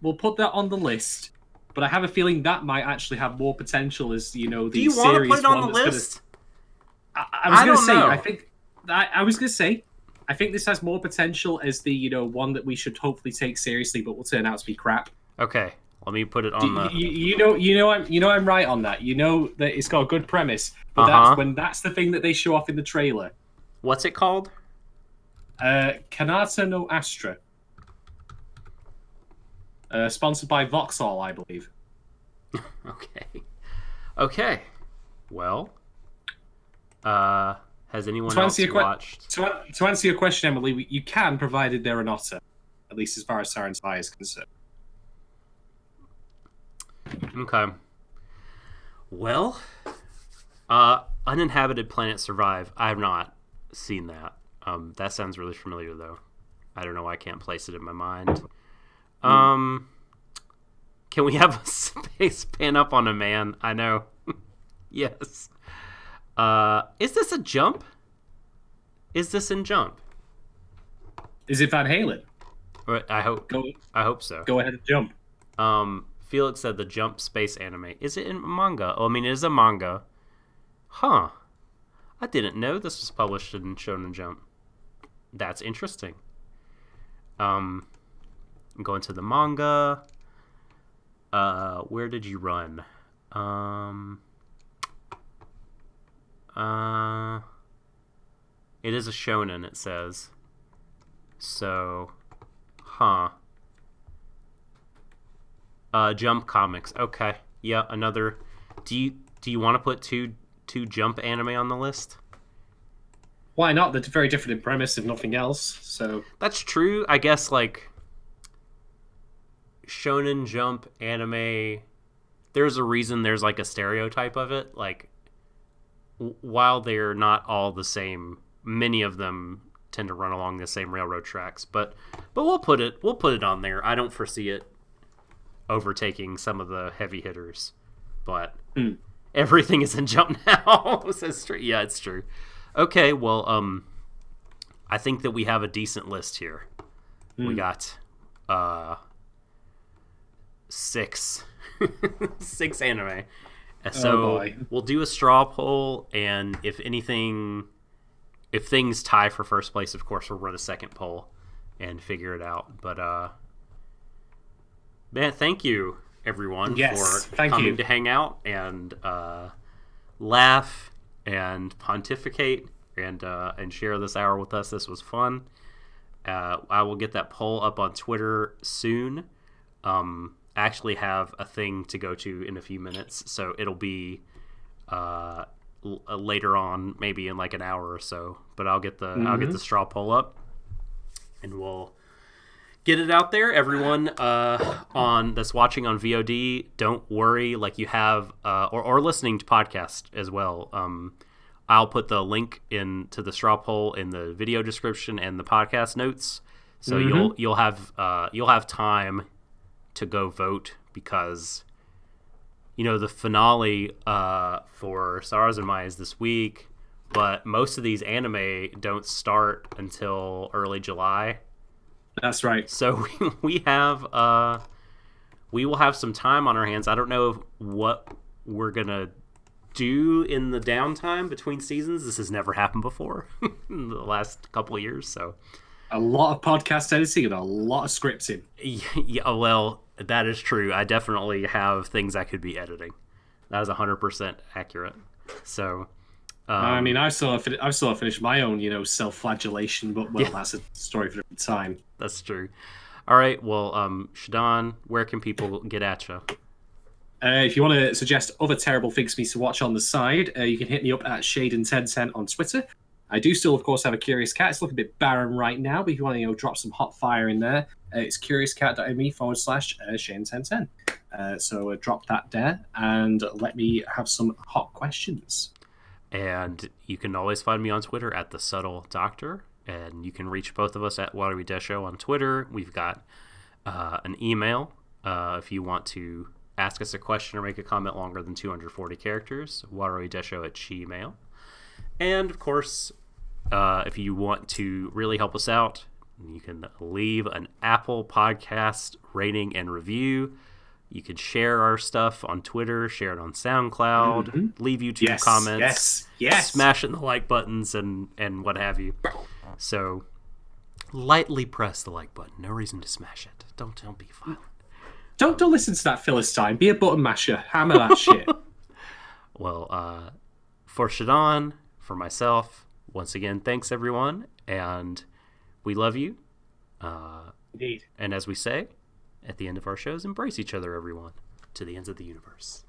we'll put that on the list. But I have a feeling that might actually have more potential as the Do you series want to put it on one the that's list? I was going to say, know. I was going to say, I think this has more potential as the one that we should hopefully take seriously, but will turn out to be crap. Okay, let me put it on the. I'm right on that. You know that it's got a good premise, but that's the thing that they show off in the trailer. What's it called? Kanata no Astra. Sponsored by Vauxhall, I believe. Okay. Well, has anyone else watched? To answer your question, Emily, you can, provided they're an otter, at least as far as Siren's Eye is concerned. Okay. Well, Uninhabited Planet Survive. I have not seen that. That sounds really familiar, though. I don't know why I can't place it in my mind. Can we have a space pan up on a man? I know. Yes. Is this a Jump? Is this in Jump? Is it Van Halen? I hope so. Go ahead and jump. Felix said the Jump space anime. Is it in manga? Oh, I mean, it is a manga. Huh. I didn't know this was published in Shonen Jump. That's interesting. I'm going to the manga. Where did you run? It is a shonen, it says. So, Jump Comics. Okay. Yeah, another. Do you want to put two Jump anime on the list? Why not? They're very different in premise, if nothing else. So that's true. I guess like Shonen Jump anime, there's a reason there's like a stereotype of it. Like while they're not all the same, many of them tend to run along the same railroad tracks. But we'll put it on there. I don't foresee it overtaking some of the heavy hitters. But everything is in Jump now. Yeah, it's true. Okay, well, I think that we have a decent list here. We got 6 anime. So we'll do a straw poll, and if things tie for first place, of course, we'll run a second poll and figure it out. But man, thank you everyone for coming to hang out and laugh and pontificate and share this hour with us. This was fun. I will get that poll up on Twitter soon. I actually have a thing to go to in a few minutes, so it'll be later on, maybe in like an hour or so. But I'll get the straw poll up, and we'll get it out there. Everyone that's watching on VOD, don't worry. Like you have or listening to podcast as well. I'll put the link to the straw poll in the video description and the podcast notes, so you'll have time to go vote, because the finale for Stars and Mai is this week, but most of these anime don't start until early July. That's right. So we will have some time on our hands. I don't know what we're gonna do in the downtime between seasons. This has never happened before in the last couple of years. So a lot of podcast editing and a lot of scripting. Yeah, well, that is true. I definitely have things I could be editing. That is 100% accurate. So, I mean, I've still finished my own, self-flagellation, but that's a story for a different time. That's true. All right. Well, Shadon, where can people get at you? If you want to suggest other terrible things for me to watch on the side, you can hit me up at Shadon1010 on Twitter. I do still, of course, have a Curious Cat. It's looking a bit barren right now, but if you want to drop some hot fire in there, it's curiouscat.me/Shane1010. So drop that there and let me have some hot questions. And you can always find me on Twitter at The Subtle Doctor. and you can reach both of us at Warui Deshou on Twitter. We've got an email if you want to ask us a question or make a comment longer than 240 characters, waruideshow@gmail. And, of course, if you want to really help us out, you can leave an Apple Podcast rating and review. You can share our stuff on Twitter, share it on SoundCloud, leave YouTube comments, smashing the like buttons and what have you. So lightly press the like button. No reason to smash it. Don't be violent. Don't listen to that Philistine. Be a button masher. Hammer that shit. Well, for Shadon, for myself, once again, thanks everyone, and we love you. Indeed. And as we say at the end of our shows, embrace each other, everyone, to the ends of the universe.